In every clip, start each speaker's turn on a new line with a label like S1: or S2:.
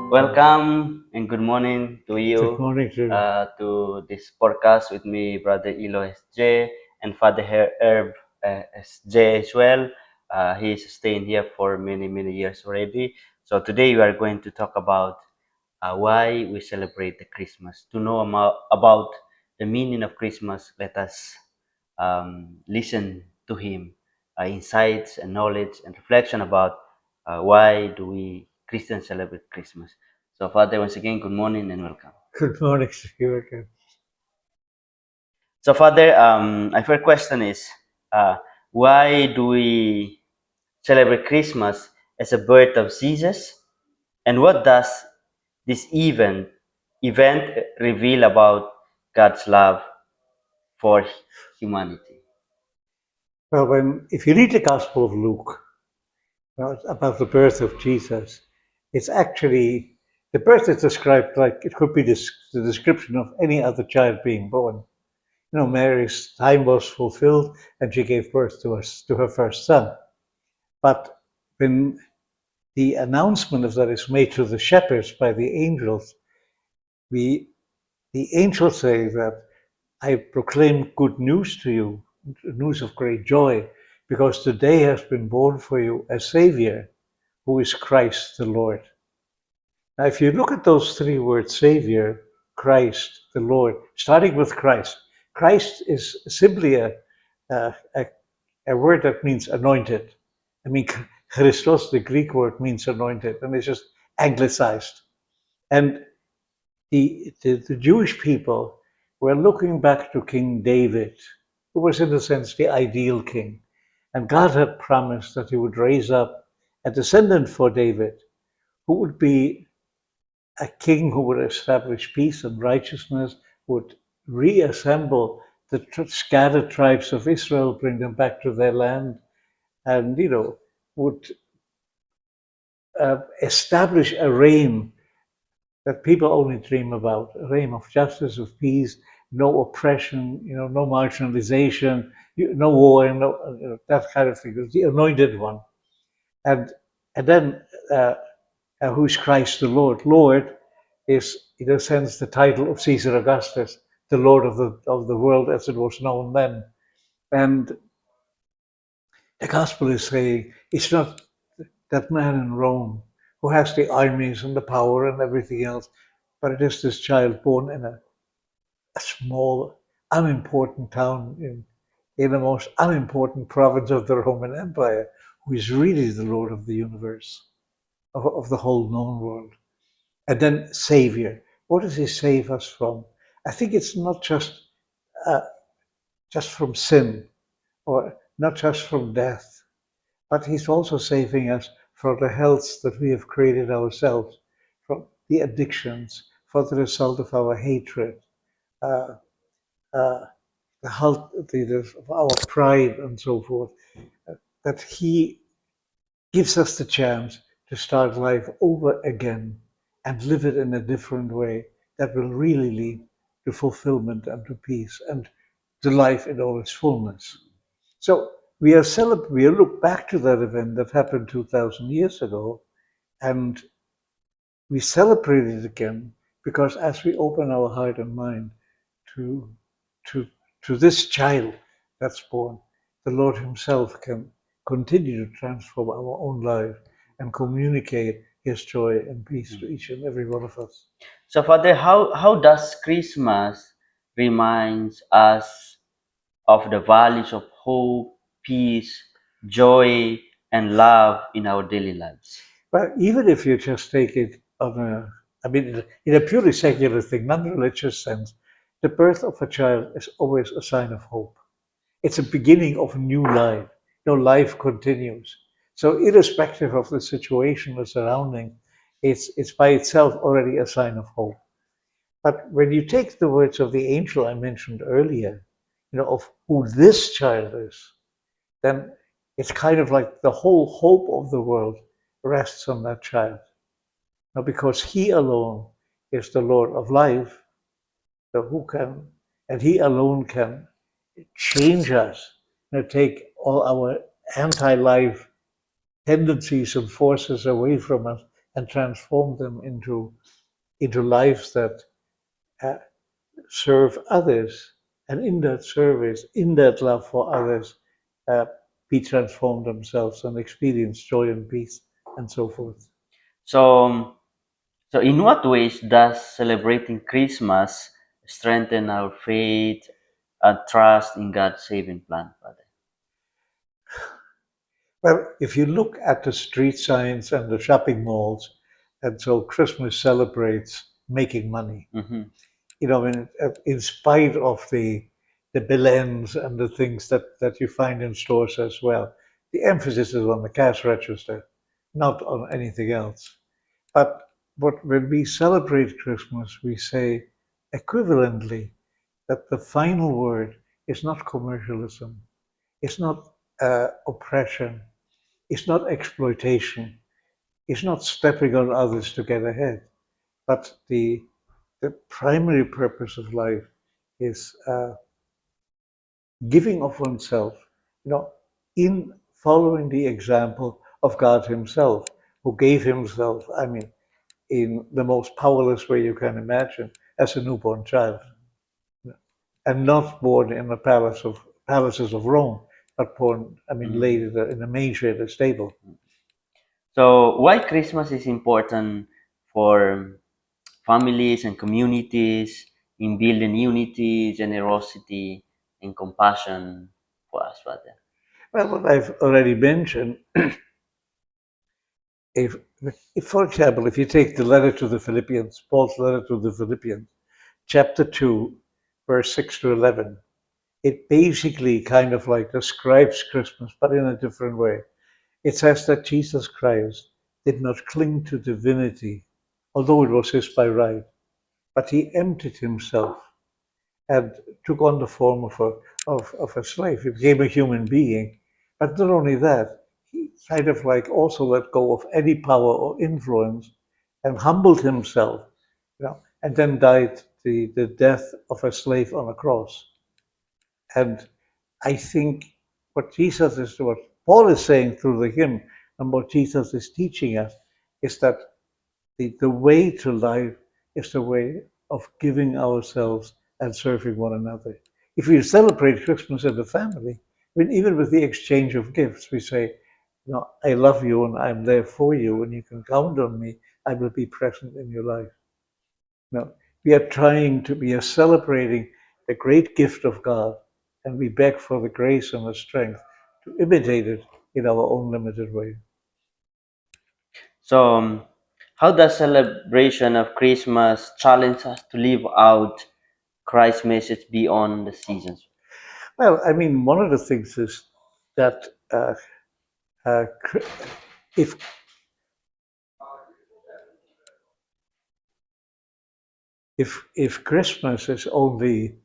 S1: Welcome and good morning to
S2: Good
S1: you
S2: morning to you.
S1: to this podcast with me, Brother Elo SJ, and Father Herb SJ as well. He's staying here for many, many years already. So today we are going to talk about why we celebrate the Christmas. To know about the meaning of Christmas, let us listen to him, insights and knowledge and reflection about why do we Christians celebrate Christmas. So, Father, once again, good morning and welcome.
S2: Good morning to you again.
S1: So, Father, my first question is, uh, why do we celebrate Christmas as a birth of Jesus, and what does this event reveal about God's love for humanity?
S2: Well, if you read the Gospel of Luke about the birth of Jesus, it's actually the birth is described like it could be the description of any other child being born. Mary's time was fulfilled and she gave birth to her first son. But when the announcement of that is made to the shepherds by the angels, we the angels say that I proclaim good news to you, news of great joy, because today has been born for you a Savior who is Christ the Lord. Now, if you look at those three words, Savior, Christ, the Lord, starting with Christ, Christ is simply a, a, a word that means anointed. I mean, Christos, the Greek word, means anointed, and it's just anglicized. And the Jewish people were looking back to King David, who was, in a sense, the ideal king. And God had promised that he would raise up a descendant for David who would be a king who would establish peace and righteousness, would reassemble the scattered tribes of Israel, bring them back to their land, and, would establish a reign that people only dream about, a reign of justice, of peace, no oppression, no marginalization, no war, that kind of thing. It was the anointed one. And and then who's Christ the Lord? Lord is, in a sense, the title of Caesar Augustus, the Lord of the world as it was known then. And the gospel is saying it's not that man in Rome who has the armies and the power and everything else, but it is this child born in a small, unimportant town in the most unimportant province of the Roman Empire, who is really the Lord of the universe, of the whole known world. And then Savior. What does he save us from? I think it's not uh, just from sin or not just from death, but he's also saving us from the health that we have created ourselves, from the addictions, for the result of our hatred, uh, uh, the health of our pride and so forth, that he gives us the chance to start life over again and live it in a different way that will really lead to fulfillment and to peace and to life in all its fullness. So we look back to that event that happened 2,000 years ago, and we celebrate it again because as we open our heart and mind to to to this child that's born, the Lord Himself can continue to transform our own life and communicate His joy and peace to each and every one of us.
S1: So, Father, how does Christmas reminds us of the values of hope, peace, joy, and love in our daily lives?
S2: But even if you just take it on I mean, in a purely secular thing, non-religious sense, the birth of a child is always a sign of hope. It's a beginning of a new life. Life continues. So irrespective of the situation or surrounding, it's by itself already a sign of hope. But when you take the words of the angel I mentioned earlier, of who this child is, then it's kind of like the whole hope of the world rests on that child. Now, because he alone is the Lord of life, so who can, and he alone can change us, take all our anti-life tendencies and forces away from us and transform them into lives that uh, serve others, and in that service, in that love for others, uh, be transformed themselves and experience joy and peace and so forth.
S1: So, so in what ways does celebrating Christmas strengthen our faith and trust in God's saving plan, Father?
S2: Well, if you look at the street signs and the shopping malls, and so Christmas celebrates making money.
S1: Mm-hmm.
S2: In spite of the billets and the things that you find in stores as well, the emphasis is on the cash register, not on anything else. But when we celebrate Christmas, we say equivalently that the final word is not commercialism, it's not oppression, it's not exploitation, it's not stepping on others to get ahead, but the primary purpose of life is giving of oneself, you know, in following the example of God Himself, who gave Himself, I mean, in the most powerless way you can imagine, as a newborn child, and not born in the palaces of Rome, but born, I mean, laid
S1: Mm-hmm.
S2: in a manger in a stable.
S1: So, why Christmas is important for families and communities in building unity, generosity, and compassion for us, Father?
S2: Well, what I've already mentioned, if, if for example, if you take the letter to the Philippians, Paul's letter to the Philippians, chapter 2, verse 6 to 11, it basically kind of like describes Christmas, but in a different way. It says that Jesus Christ did not cling to divinity, although it was his by right, but he emptied himself and took on the form of a slave. He became a human being. But not only that, he kind of like also let go of any power or influence and humbled himself, and then died the death of a slave on a cross. And I think what Paul is saying through the hymn and what Jesus is teaching us is that the way to life is the way of giving ourselves and serving one another. If we celebrate Christmas in the family, I mean, even with the exchange of gifts, we say, I love you and I'm there for you and you can count on me. I will be present in your life. No, we are celebrating the great gift of God, and we beg for the grace and the strength to imitate it in our own limited way.
S1: So, how does celebration of Christmas challenge us to live out Christ's message beyond the seasons?
S2: Well, I mean, one of the things is that uh, if if Christmas is only,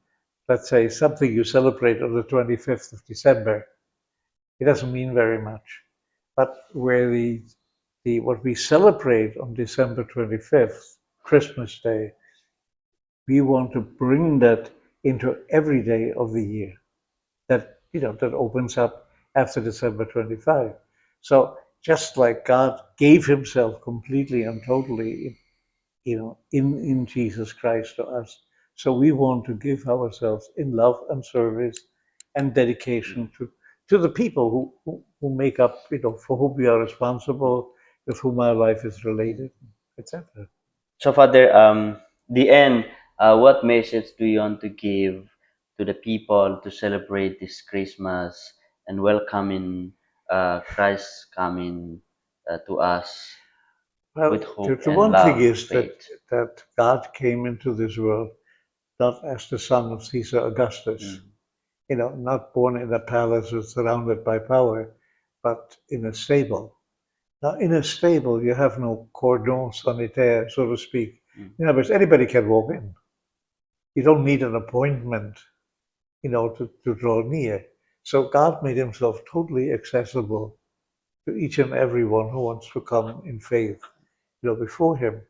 S2: let's say, something you celebrate on the 25th of December, it doesn't mean very much. But where the what we celebrate on December 25th, Christmas Day, we want to bring that into every day of the year. That opens up after December 25. So just like God gave Himself completely and totally, in Jesus Christ to us, so we want to give ourselves in love and service and dedication to the people who make up, for whom we are responsible, with whom our life is related, etc.
S1: So, Father, the end, what message do you want to give to the people to celebrate this Christmas and welcoming Christ coming to us with
S2: Well,
S1: hope
S2: the
S1: and
S2: one thing
S1: love,
S2: is that
S1: faith?
S2: that God came into this world not as the son of Caesar Augustus,
S1: Mm.
S2: not born in a palace or surrounded by power, but in a stable. Now, in a stable, you have no cordon sanitaire, so to speak.
S1: Mm.
S2: But anybody can walk in. You don't need an appointment, to draw near. So God made Himself totally accessible to each and every one who wants to come in faith, before Him.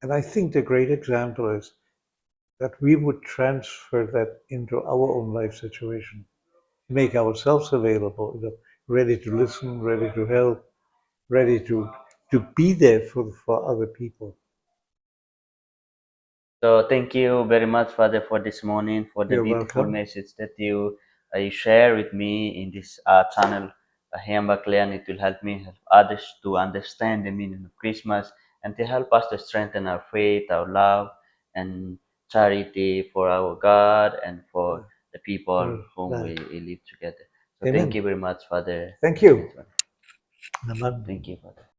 S2: And I think the great example is that we would transfer that into our own life situation, make ourselves available, ready to listen, ready to help, ready to be there for other people.
S1: So thank you very much, Father, for this morning, for the
S2: You're
S1: beautiful
S2: welcome.
S1: message that you share with me in this channel. And it will help me help others to understand the meaning of Christmas and to help us to strengthen our faith, our love, and charity for our God and for the people
S2: For
S1: whom
S2: that.
S1: we live together. So thank
S2: Amen.
S1: you very much, Father.
S2: Thank you.
S1: Yes, Father.
S2: Amen.
S1: Thank you, Father.